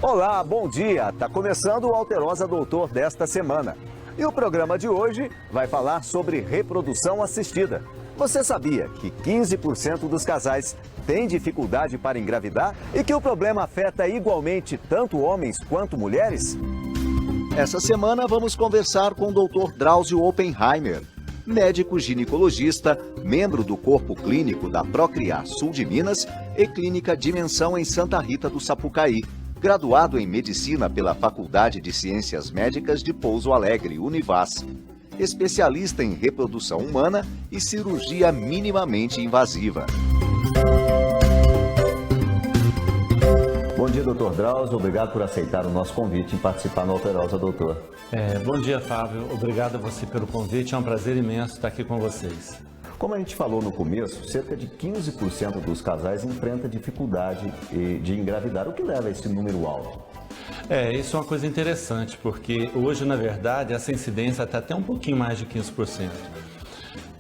Olá, bom dia! Tá começando o Alterosa Doutor desta semana. E o programa de hoje vai falar sobre reprodução assistida. Você sabia que 15% dos casais têm dificuldade para engravidar e que o problema afeta igualmente tanto homens quanto mulheres? Essa semana vamos conversar com o Dr. Drauzio Oppenheimer, médico ginecologista, membro do corpo clínico da Procriar Sul de Minas e Clínica Dimensão em Santa Rita do Sapucaí. Graduado em Medicina pela Faculdade de Ciências Médicas de Pouso Alegre, Univas. Especialista em reprodução humana e cirurgia minimamente invasiva. Bom dia, Dr. Drauzio. Obrigado por aceitar o nosso convite em participar no Alterosa Doutor. Bom dia, Fábio. Obrigado a você pelo convite. É um prazer imenso estar aqui com vocês. Como a gente falou no começo, cerca de 15% dos casais enfrenta dificuldade de engravidar, o que leva a esse número alto? Isso é uma coisa interessante, porque hoje, na verdade, essa incidência está até um pouquinho mais de 15%.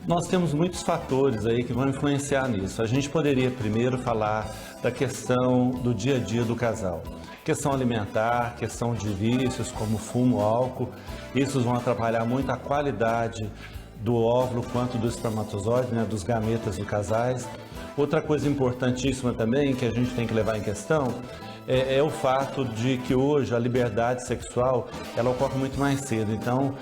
Nós temos muitos fatores aí que vão influenciar nisso. A gente poderia primeiro falar da questão do dia a dia do casal. Questão alimentar, questão de vícios como fumo, álcool, isso vão atrapalhar muito a qualidade do óvulo quanto do espermatozoide, né, dos gametas dos casais. Outra coisa importantíssima também que a gente tem que levar em questão é o fato de que hoje a liberdade sexual ela ocorre muito mais cedo. Então,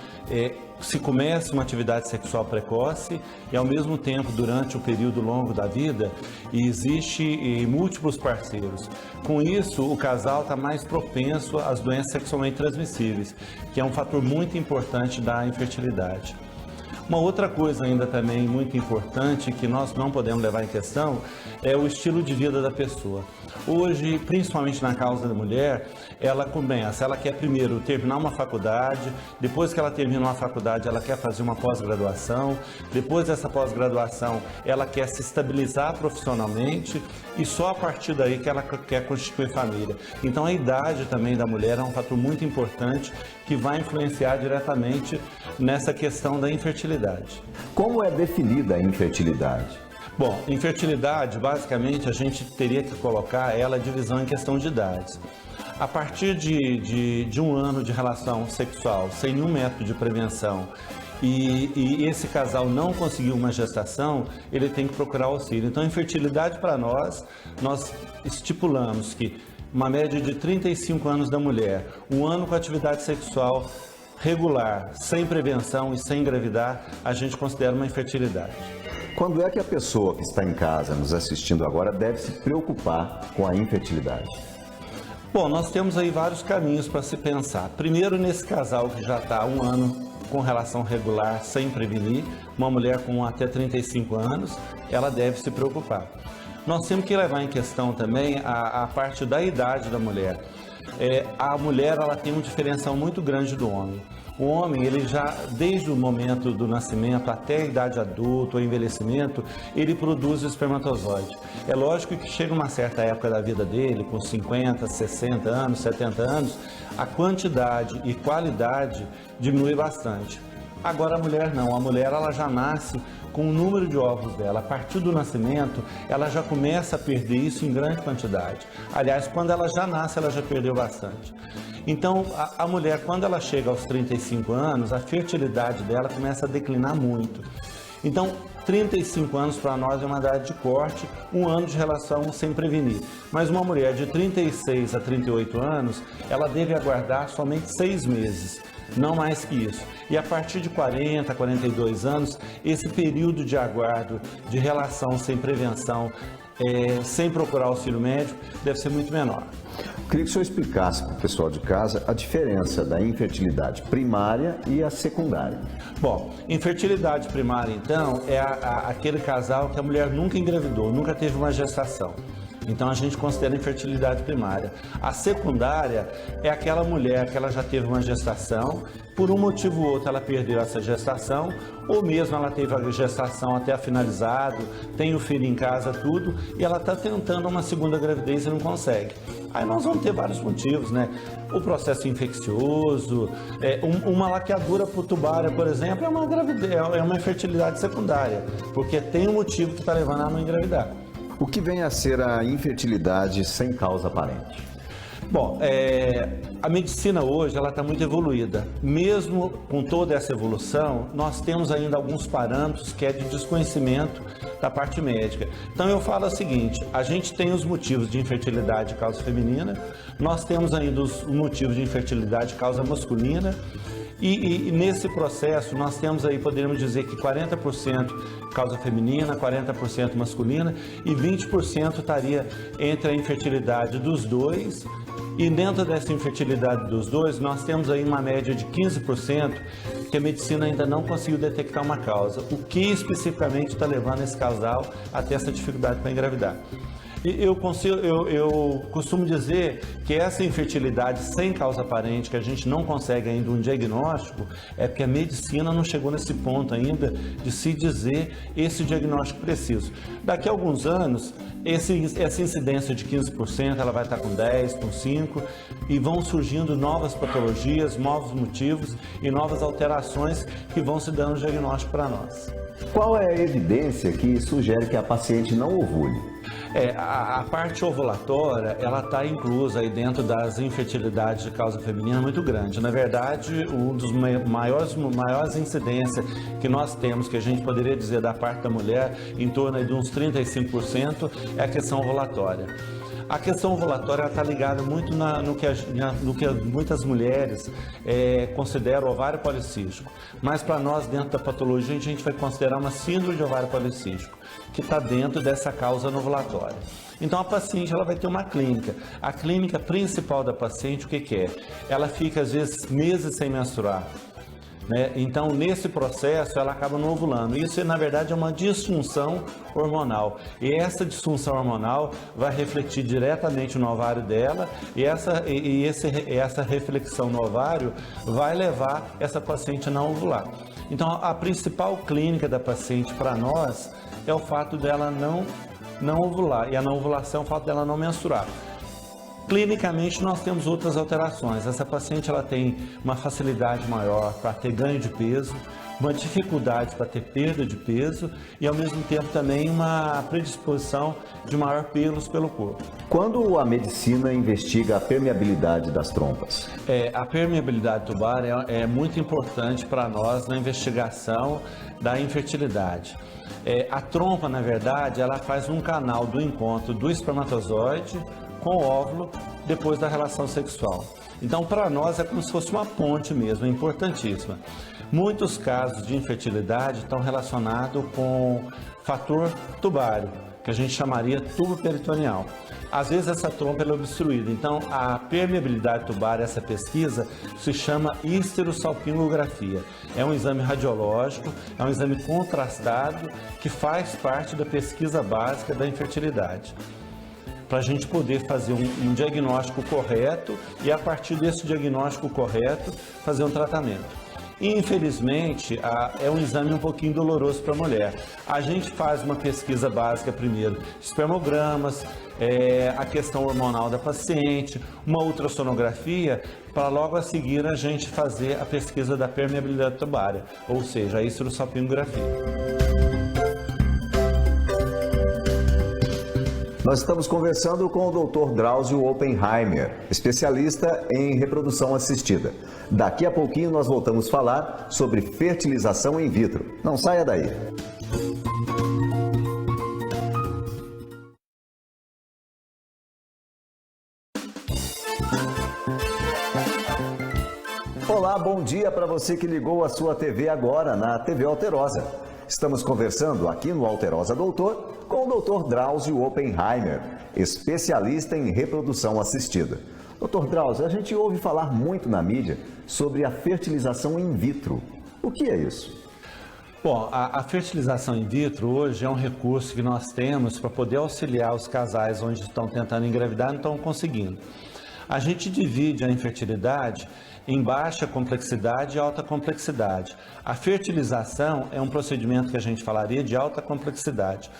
se começa uma atividade sexual precoce e ao mesmo tempo durante o período longo da vida existe múltiplos parceiros. Com isso, o casal está mais propenso às doenças sexualmente transmissíveis, que é um fator muito importante da infertilidade. Uma outra coisa ainda também muito importante que nós não podemos levar em questão é o estilo de vida da pessoa. Hoje, principalmente na causa da mulher, ela quer primeiro terminar uma faculdade, depois que ela termina uma faculdade, ela quer fazer uma pós-graduação, depois dessa pós-graduação, ela quer se estabilizar profissionalmente e só a partir daí que ela quer constituir família. Então, a idade também da mulher é um fator muito importante que vai influenciar diretamente nessa questão da infertilidade. Como é definida a infertilidade? Bom, infertilidade, basicamente, a gente teria que colocar ela a divisão em questão de idades. A partir de um ano de relação sexual, sem nenhum método de prevenção, e esse casal não conseguiu uma gestação, ele tem que procurar auxílio. Então, infertilidade para nós estipulamos que uma média de 35 anos da mulher, um ano com atividade sexual regular, sem prevenção e sem engravidar, a gente considera uma infertilidade. Quando é que a pessoa que está em casa nos assistindo agora deve se preocupar com a infertilidade? Bom, nós temos aí vários caminhos para se pensar. Primeiro, nesse casal que já está há um ano com relação regular, sem prevenir, uma mulher com até 35 anos, ela deve se preocupar. Nós temos que levar em questão também a parte da idade da mulher. A mulher ela tem uma diferenciação muito grande do homem. O homem, ele já, desde o momento do nascimento até a idade adulta, o envelhecimento, ele produz o espermatozoide. É lógico que chega uma certa época da vida dele, com 50, 60 anos, 70 anos, a quantidade e qualidade diminui bastante. Agora a mulher não, a mulher ela já nasce com o número de óvulos dela. A partir do nascimento, ela já começa a perder isso em grande quantidade. Aliás, quando ela já nasce, ela já perdeu bastante. Então, a mulher, quando ela chega aos 35 anos, a fertilidade dela começa a declinar muito. Então, 35 anos para nós é uma idade de corte, um ano de relação sem prevenir. Mas uma mulher de 36 a 38 anos, ela deve aguardar somente 6 meses. Não mais que isso. E a partir de 40, 42 anos, esse período de aguardo, de relação sem prevenção, sem procurar auxílio médico, deve ser muito menor. Queria que o senhor explicasse para o pessoal de casa a diferença da infertilidade primária e a secundária. Bom, infertilidade primária, então, é aquele casal que a mulher nunca engravidou, nunca teve uma gestação. Então a gente considera infertilidade primária. A secundária é aquela mulher que ela já teve uma gestação, por um motivo ou outro ela perdeu essa gestação, ou mesmo ela teve a gestação até finalizado, tem o filho em casa, tudo, e ela está tentando uma segunda gravidez e não consegue. Aí nós vamos ter vários motivos, né? O processo infeccioso, uma laqueadura tubária, por exemplo, é uma gravidez, é uma infertilidade secundária, porque tem um motivo que está levando a não engravidar. O que vem a ser a infertilidade sem causa aparente? Bom, a medicina hoje ela está muito evoluída. Mesmo com toda essa evolução, nós temos ainda alguns parâmetros que é de desconhecimento da parte médica. Então eu falo o seguinte, a gente tem os motivos de infertilidade de causa feminina, nós temos ainda os motivos de infertilidade de causa masculina, e nesse processo nós temos aí, poderíamos dizer que 40% causa feminina, 40% masculina e 20% estaria entre a infertilidade dos dois. E dentro dessa infertilidade dos dois, nós temos aí uma média de 15% que a medicina ainda não conseguiu detectar uma causa. O que especificamente está levando esse casal a ter essa dificuldade para engravidar? Eu costumo dizer que essa infertilidade sem causa aparente, que a gente não consegue ainda um diagnóstico, é porque a medicina não chegou nesse ponto ainda de se dizer esse diagnóstico preciso. Daqui a alguns anos, essa incidência de 15%, ela vai estar com 10, com 5, e vão surgindo novas patologias, novos motivos e novas alterações que vão se dando diagnóstico para nós. Qual é a evidência que sugere que a paciente não ovule? A parte ovulatória, ela está inclusa aí dentro das infertilidades de causa feminina muito grande. Na verdade, um dos maiores incidências que nós temos, que a gente poderia dizer da parte da mulher, em torno aí de uns 35%, é a questão ovulatória. A questão ovulatória está ligada muito no que muitas mulheres consideram ovário policístico. Mas para nós, dentro da patologia, a gente vai considerar uma síndrome de ovário policístico, que está dentro dessa causa ovulatória. Então a paciente ela vai ter uma clínica. A clínica principal da paciente, o que é? Ela fica às vezes meses sem menstruar. Então, nesse processo, ela acaba não ovulando. Isso, na verdade, é uma disfunção hormonal. E essa disfunção hormonal vai refletir diretamente no ovário dela e essa reflexão no ovário vai levar essa paciente a não ovular. Então, a principal clínica da paciente para nós é o fato dela não ovular. E a não ovulação é o fato dela não menstruar. Clinicamente, nós temos outras alterações. Essa paciente ela tem uma facilidade maior para ter ganho de peso, uma dificuldade para ter perda de peso e, ao mesmo tempo, também uma predisposição de maior pelos pelo corpo. Quando a medicina investiga a permeabilidade das trompas? A permeabilidade tubar é muito importante para nós na investigação da infertilidade. A trompa, na verdade, ela faz um canal do encontro do espermatozoide com o óvulo depois da relação sexual. Então, para nós é como se fosse uma ponte mesmo, é importantíssima. Muitos casos de infertilidade estão relacionados com fator tubário, que a gente chamaria tubo peritoneal. Às vezes essa trompa é obstruída, então a permeabilidade tubária, essa pesquisa, se chama histerosalpingografia. É um exame radiológico, é um exame contrastado que faz parte da pesquisa básica da infertilidade, para a gente poder fazer um diagnóstico correto e, a partir desse diagnóstico correto, fazer um tratamento. Infelizmente, é um exame um pouquinho doloroso para a mulher. A gente faz uma pesquisa básica primeiro, espermogramas, a questão hormonal da paciente, uma ultrassonografia, para logo a seguir a gente fazer a pesquisa da permeabilidade tubária, ou seja, a histerosalpingografia. Nós estamos conversando com o Dr. Drauzio Oppenheimer, especialista em reprodução assistida. Daqui a pouquinho nós voltamos a falar sobre fertilização in vitro. Não saia daí. Olá, bom dia para você que ligou a sua TV agora na TV Alterosa. Estamos conversando aqui no Alterosa Doutor com o Dr. Drauzio Oppenheimer, especialista em reprodução assistida. Dr. Drauzio, a gente ouve falar muito na mídia sobre a fertilização in vitro. O que é isso? Bom, a fertilização in vitro hoje é um recurso que nós temos para poder auxiliar os casais onde estão tentando engravidar e não estão conseguindo. A gente divide a infertilidade em baixa complexidade e alta complexidade. A fertilização é um procedimento que a gente falaria de alta complexidade.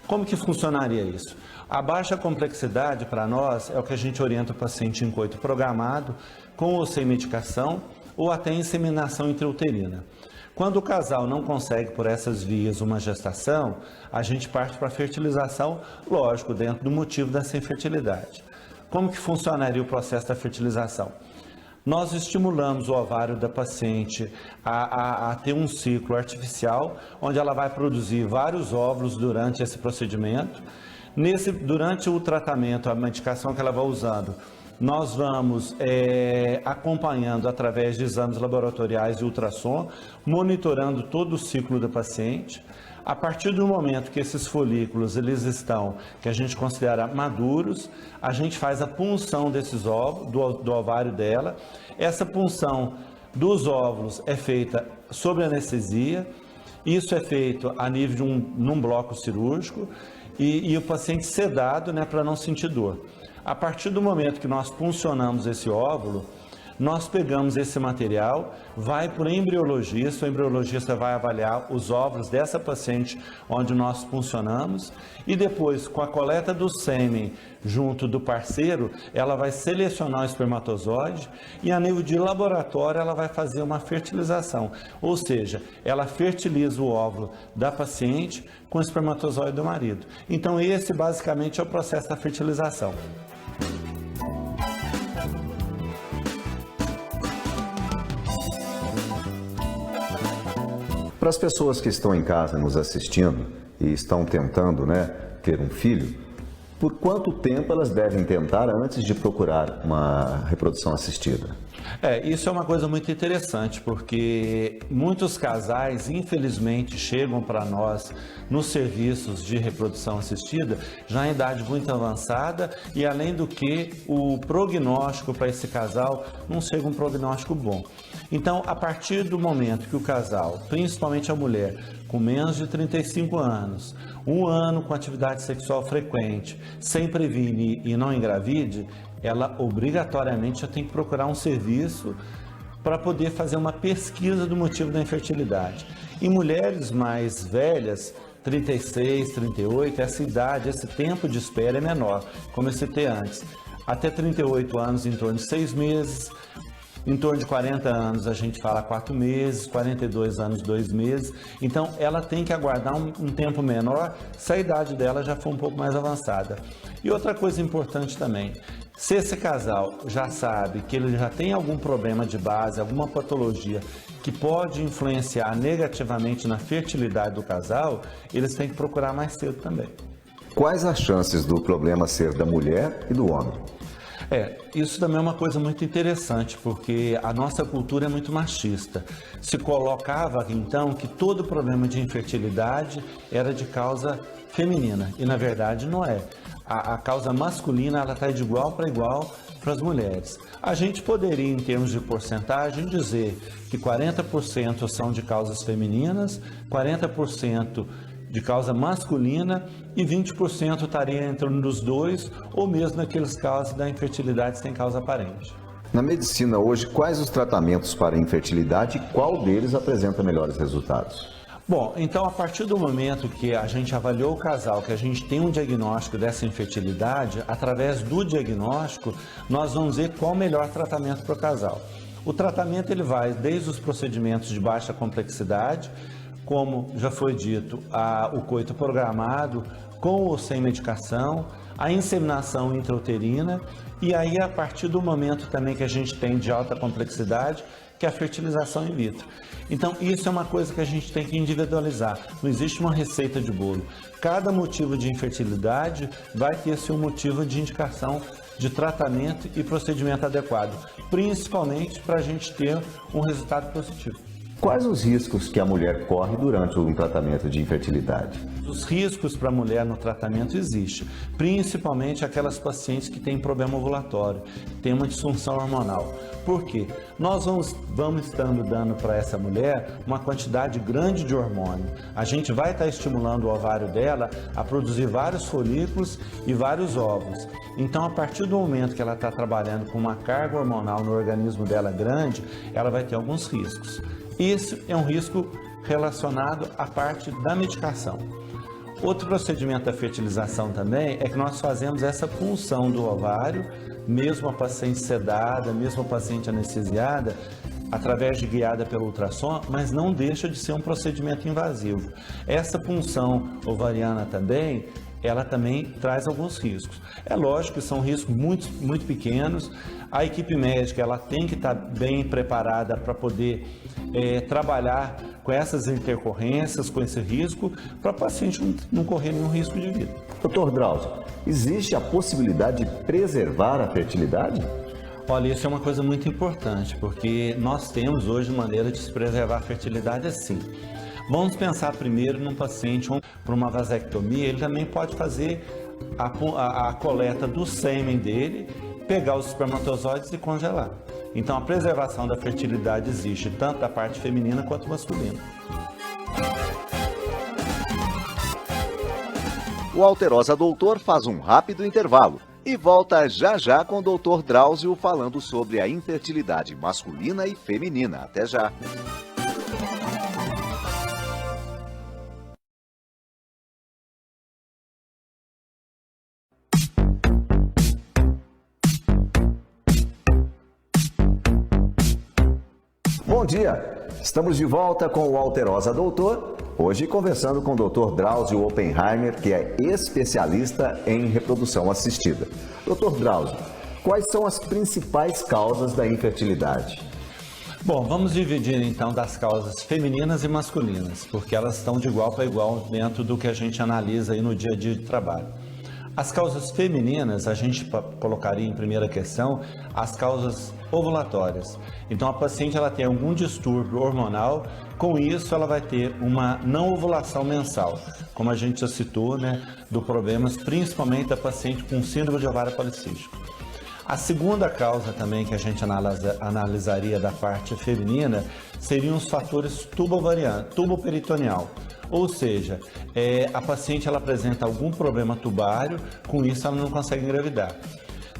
Como que funcionaria isso? A baixa complexidade, para nós, é o que a gente orienta o paciente em coito programado, com ou sem medicação, ou até inseminação intrauterina. Quando o casal não consegue, por essas vias, uma gestação, a gente parte para a fertilização, lógico, dentro do motivo dessa infertilidade. como que funcionaria o processo da fertilização? Nós estimulamos o ovário da paciente a ter um ciclo artificial, onde ela vai produzir vários óvulos durante esse procedimento. Durante o tratamento, a medicação que ela vai usando, nós vamos acompanhando através de exames laboratoriais e ultrassom, monitorando todo o ciclo da paciente. A partir do momento que esses folículos eles estão, que a gente considera maduros, a gente faz a punção desses óvulos, do ovário dela. Essa punção dos óvulos é feita sob anestesia. Isso é feito a nível de num bloco cirúrgico e o paciente sedado, né, para não sentir dor. A partir do momento que nós puncionamos esse óvulo, nós pegamos esse material, vai para o embriologista vai avaliar os óvulos dessa paciente onde nós puncionamos e depois, com a coleta do sêmen junto do parceiro, ela vai selecionar o espermatozoide e a nível de laboratório ela vai fazer uma fertilização, ou seja, ela fertiliza o óvulo da paciente com o espermatozoide do marido. Então esse basicamente é o processo da fertilização. Para as pessoas que estão em casa nos assistindo e estão tentando, né, ter um filho, por quanto tempo elas devem tentar antes de procurar uma reprodução assistida? Isso é uma coisa muito interessante, porque muitos casais, infelizmente, chegam para nós nos serviços de reprodução assistida já em idade muito avançada e, além do que, o prognóstico para esse casal não chega um prognóstico bom. Então, a partir do momento que o casal, principalmente a mulher, com menos de 35 anos, 1 ano com atividade sexual frequente, sem prevenir e não engravide, ela obrigatoriamente já tem que procurar um serviço para poder fazer uma pesquisa do motivo da infertilidade. Em mulheres mais velhas, 36, 38, essa idade, esse tempo de espera é menor, como eu citei antes. Até 38 anos, em torno de 6 meses, em torno de 40 anos a gente fala 4 meses, 42 anos 2 meses, então ela tem que aguardar um tempo menor se a idade dela já for um pouco mais avançada. E outra coisa importante também, se esse casal já sabe que ele já tem algum problema de base, alguma patologia que pode influenciar negativamente na fertilidade do casal, eles têm que procurar mais cedo também. Quais as chances do problema ser da mulher e do homem? Isso também é uma coisa muito interessante, porque a nossa cultura é muito machista. Se colocava, então, que todo problema de infertilidade era de causa feminina, e na verdade não é. A causa masculina, ela está de igual para igual para as mulheres. A gente poderia, em termos de porcentagem, dizer que 40% são de causas femininas, 40% de causa masculina e 20% estaria entre um dos dois, ou mesmo naqueles casos da infertilidade sem causa aparente. Na medicina hoje, quais os tratamentos para a infertilidade e qual deles apresenta melhores resultados? Bom, então a partir do momento que a gente avaliou o casal, que a gente tem um diagnóstico dessa infertilidade, através do diagnóstico, nós vamos ver qual o melhor tratamento para o casal. O tratamento ele vai desde os procedimentos de baixa complexidade, como já foi dito, o coito programado, com ou sem medicação, a inseminação intrauterina e aí a partir do momento também que a gente tem de alta complexidade, que é a fertilização in vitro. Então isso é uma coisa que a gente tem que individualizar, não existe uma receita de bolo. Cada motivo de infertilidade vai ter seu motivo de indicação de tratamento e procedimento adequado, principalmente para a gente ter um resultado positivo. Quais os riscos que a mulher corre durante um tratamento de infertilidade? Os riscos para a mulher no tratamento existem, principalmente aquelas pacientes que têm problema ovulatório, têm uma disfunção hormonal. Por quê? Nós vamos estando dando para essa mulher uma quantidade grande de hormônio. A gente vai estar estimulando o ovário dela a produzir vários folículos e vários óvulos. Então, a partir do momento que ela está trabalhando com uma carga hormonal no organismo dela grande, ela vai ter alguns riscos. Isso é um risco relacionado à parte da medicação. Outro procedimento da fertilização também é que nós fazemos essa punção do ovário, mesmo a paciente sedada, mesmo a paciente anestesiada, através de guiada pelo ultrassom, mas não deixa de ser um procedimento invasivo. Essa punção ovariana também ela também traz alguns riscos. É lógico que são riscos muito pequenos. A equipe médica ela tem que estar bem preparada para poder trabalhar com essas intercorrências, com esse risco, para o paciente não correr nenhum risco de vida. Dr. Drauzio, existe a possibilidade de preservar a fertilidade? Olha, isso é uma coisa muito importante, porque nós temos hoje maneira de se preservar a fertilidade assim. Vamos pensar primeiro num paciente para uma vasectomia, ele também pode fazer a coleta do sêmen dele, pegar os espermatozoides e congelar. Então a preservação da fertilidade existe tanto da parte feminina quanto masculina. O Alterosa Doutor faz um rápido intervalo e volta já já com o Dr. Drauzio falando sobre a infertilidade masculina e feminina. Até já! Bom dia! Estamos de volta com o Alterosa Doutor, hoje conversando com o Dr. Drauzio Oppenheimer, que é especialista em reprodução assistida. Dr. Drauzio, quais são as principais causas da infertilidade? Bom, vamos dividir então das causas femininas e masculinas, porque elas estão de igual para igual dentro do que a gente analisa aí no dia a dia de trabalho. As causas femininas, a gente colocaria em primeira questão as causas ovulatórias. Então a paciente ela tem algum distúrbio hormonal, com isso ela vai ter uma não ovulação mensal, como a gente já citou, né, do problemas principalmente da paciente com síndrome de ovário policístico. A segunda causa também que a gente analisaria da parte feminina seriam os fatores tubo-peritoneal. Ou seja, a paciente ela apresenta algum problema tubário, com isso ela não consegue engravidar.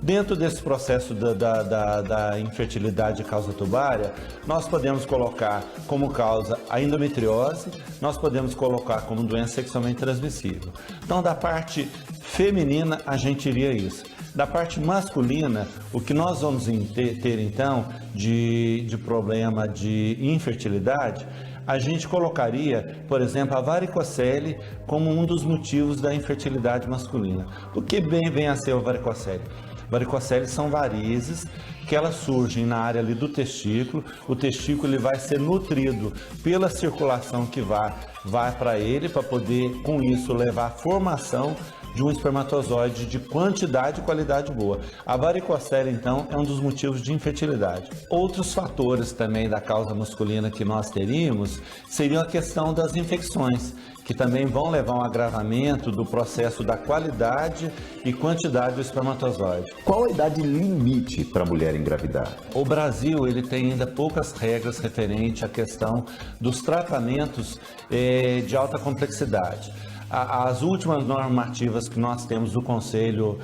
Dentro desse processo da infertilidade de causa tubária, nós podemos colocar como causa a endometriose, nós podemos colocar como doença sexualmente transmissível. Então, da parte feminina, a gente iria isso. Da parte masculina, o que nós vamos ter então de problema de infertilidade, a gente colocaria, por exemplo, a varicocele como um dos motivos da infertilidade masculina. O que vem a ser a varicocele? Varicoceles são varizes que elas surgem na área ali do testículo. O testículo ele vai ser nutrido pela circulação que vai para ele, para poder, com isso, levar à formação de um espermatozoide de quantidade e qualidade boa. A varicocele, então, é um dos motivos de infertilidade. Outros fatores também da causa masculina que nós teríamos seriam a questão das infecções, que também vão levar a um agravamento do processo da qualidade e quantidade do espermatozoide. Qual a idade limite para a mulher engravidar? O Brasil ele tem ainda poucas regras referentes à questão dos tratamentos de alta complexidade. As últimas normativas que nós temos do Conselho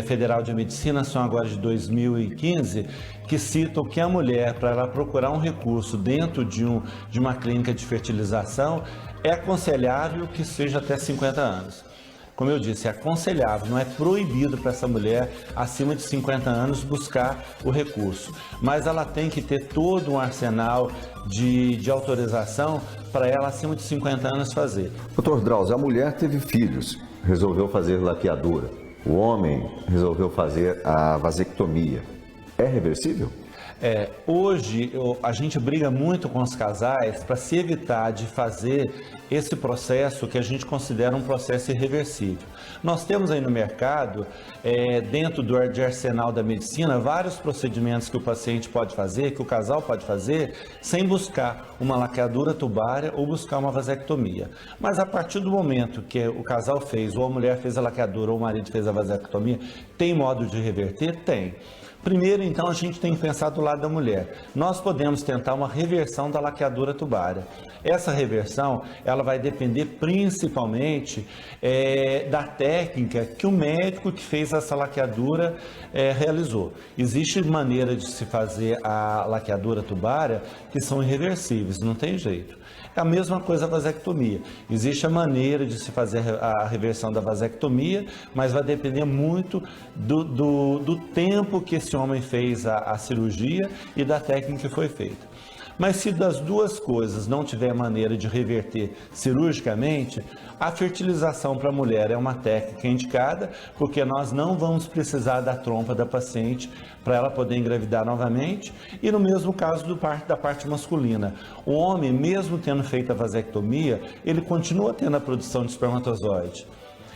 Federal de Medicina são agora de 2015, que citam que a mulher, para ela procurar um recurso dentro de uma clínica de fertilização, é aconselhável que seja até 50 anos. Como eu disse, é aconselhável, não é proibido para essa mulher acima de 50 anos buscar o recurso. Mas ela tem que ter todo um arsenal de autorização para ela acima de 50 anos fazer. Dr. Drauzio, a mulher teve filhos, resolveu fazer laqueadura. O homem resolveu fazer a vasectomia. É reversível? Hoje a gente briga muito com os casais para se evitar de fazer esse processo que a gente considera um processo irreversível. Nós temos aí no mercado, dentro de arsenal da medicina, vários procedimentos que o paciente pode fazer, que o casal pode fazer, sem buscar uma laqueadura tubária ou buscar uma vasectomia. Mas a partir do momento que o casal fez, ou a mulher fez a laqueadura, ou o marido fez a vasectomia, tem modo de reverter? Tem. Primeiro, então, a gente tem que pensar do lado da mulher. Nós podemos tentar uma reversão da laqueadura tubária. Essa reversão, ela vai depender principalmente da técnica que o médico que fez essa laqueadura realizou. Existe maneira de se fazer a laqueadura tubária que são irreversíveis, não tem jeito. É a mesma coisa a vasectomia. Existe a maneira de se fazer a reversão da vasectomia, mas vai depender muito do tempo que esse homem fez a cirurgia e da técnica que foi feita. Mas se das duas coisas não tiver maneira de reverter cirurgicamente, a fertilização para a mulher é uma técnica indicada, porque nós não vamos precisar da trompa da paciente para ela poder engravidar novamente, e no mesmo caso da parte masculina. O homem, mesmo tendo feito a vasectomia, ele continua tendo a produção de espermatozoide.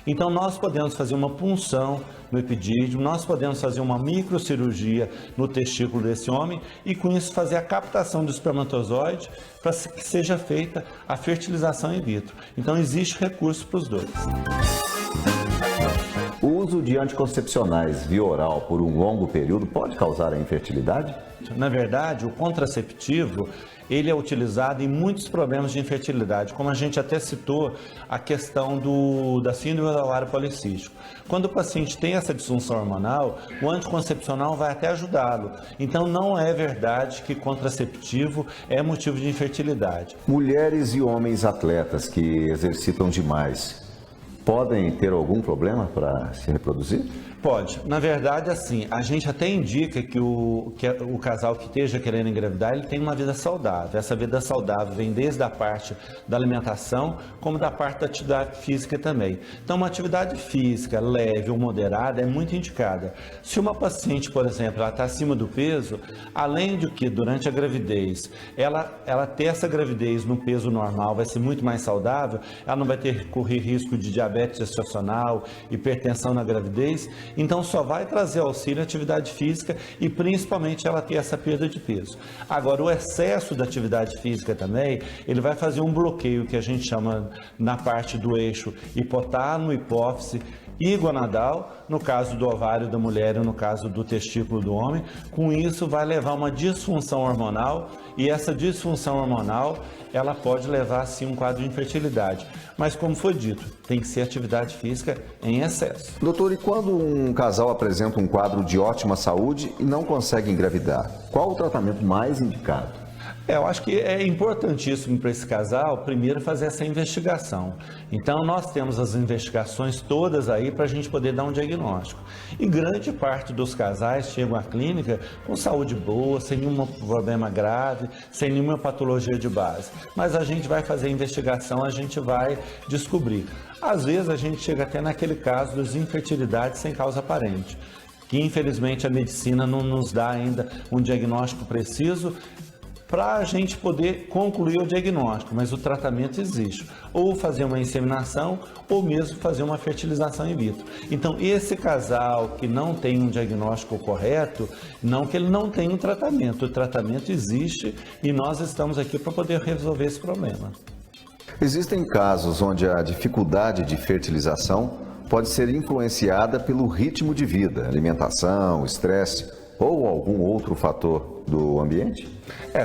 Então nós podemos fazer uma punção no epidídimo, nós podemos fazer uma microcirurgia no testículo desse homem e com isso fazer a captação do espermatozoide para que seja feita a fertilização in vitro. Então existe recurso para os dois. O uso de anticoncepcionais via oral por um longo período pode causar a infertilidade? Na verdade, o contraceptivo, ele é utilizado em muitos problemas de infertilidade, como a gente até citou a questão da síndrome do ovário policístico. Quando o paciente tem essa disfunção hormonal, o anticoncepcional vai até ajudá-lo. Então não é verdade que contraceptivo é motivo de infertilidade. Mulheres e homens atletas que exercitam demais podem ter algum problema para se reproduzir? Pode. Na verdade, assim, a gente até indica que o casal que esteja querendo engravidar, ele tem uma vida saudável. Essa vida saudável vem desde a parte da alimentação, como da parte da atividade física também. Então, uma atividade física leve ou moderada é muito indicada. Se uma paciente, por exemplo, ela está acima do peso, além de que durante a gravidez, ela ter essa gravidez no peso normal vai ser muito mais saudável, ela não vai correr risco de diabetes gestacional, hipertensão na gravidez. Então só vai trazer auxílio à atividade física e principalmente ela ter essa perda de peso. Agora, o excesso da atividade física também, ele vai fazer um bloqueio que a gente chama na parte do eixo hipotálamo, hipófise e gonadal, no caso do ovário da mulher e no caso do testículo do homem. Com isso vai levar uma disfunção hormonal e essa disfunção hormonal ela pode levar sim um quadro de infertilidade. Mas como foi dito, tem que ser atividade física em excesso. Doutor, e quando um casal apresenta um quadro de ótima saúde e não consegue engravidar, qual o tratamento mais indicado? Eu acho que é importantíssimo para esse casal, primeiro, fazer essa investigação. Então, nós temos as investigações todas aí para a gente poder dar um diagnóstico. E grande parte dos casais chegam à clínica com saúde boa, sem nenhum problema grave, sem nenhuma patologia de base. Mas a gente vai fazer a investigação, a gente vai descobrir. Às vezes, a gente chega até naquele caso das infertilidades sem causa aparente, que infelizmente a medicina não nos dá ainda um diagnóstico preciso para a gente poder concluir o diagnóstico, mas o tratamento existe, ou fazer uma inseminação, ou mesmo fazer uma fertilização in vitro. Então, esse casal que não tem um diagnóstico correto, não que ele não tenha um tratamento, o tratamento existe e nós estamos aqui para poder resolver esse problema. Existem casos onde a dificuldade de fertilização pode ser influenciada pelo ritmo de vida, alimentação, estresse ou algum outro fator do ambiente?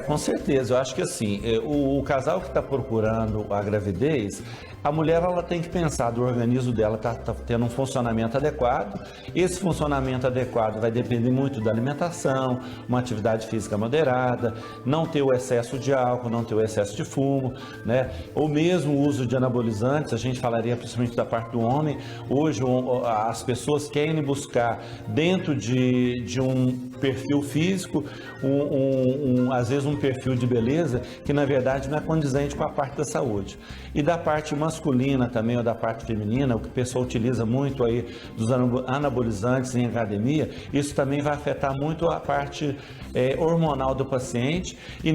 Com certeza. Eu acho que assim, o casal que está procurando a gravidez, a mulher ela tem que pensar do organismo dela tá tendo um funcionamento adequado. Esse funcionamento adequado vai depender muito da alimentação, uma atividade física moderada, não ter o excesso de álcool, não ter o excesso de fumo, né? Ou mesmo o uso de anabolizantes. A gente falaria principalmente da parte do homem. Hoje as pessoas querem buscar dentro de um perfil físico, às vezes um perfil de beleza que na verdade não é condizente com a parte da saúde. E da parte masculina também, ou da parte feminina, o que o pessoal utiliza muito aí dos anabolizantes em academia, isso também vai afetar muito a parte hormonal do paciente, e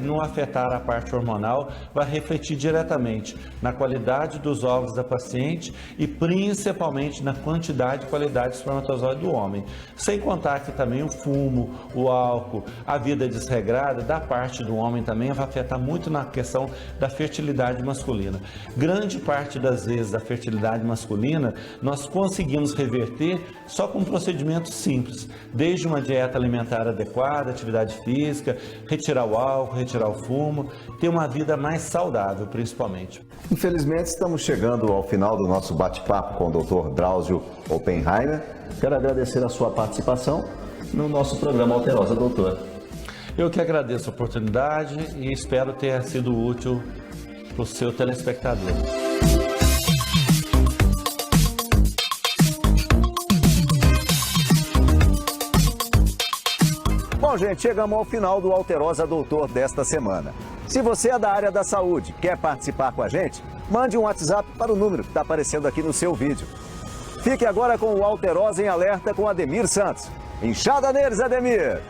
no afetar a parte hormonal vai refletir diretamente na qualidade dos ovos da paciente e principalmente na quantidade e qualidade do espermatozoide do homem. Sem contar que também o fumo, o álcool, a vida desregrada da parte do homem também vai afetar muito na questão da fertilidade masculina. Grande parte das vezes da fertilidade masculina nós conseguimos reverter só com procedimentos simples, desde uma dieta alimentar adequada, atividade física, retirar o álcool, retirar o fumo, ter uma vida mais saudável principalmente. Infelizmente estamos chegando ao final do nosso bate-papo com o Dr. Drauzio Oppenheimer. Quero agradecer a sua participação no nosso programa Alterosa Doutor. Eu que agradeço a oportunidade e espero ter sido útil para o seu telespectador. Bom, gente, chegamos ao final do Alterosa Doutor desta semana. Se você é da área da saúde, quer participar com a gente, mande um WhatsApp para o número que está aparecendo aqui no seu vídeo. Fique agora com o Alterosa em Alerta com Ademir Santos. Inchada neles, Ademir!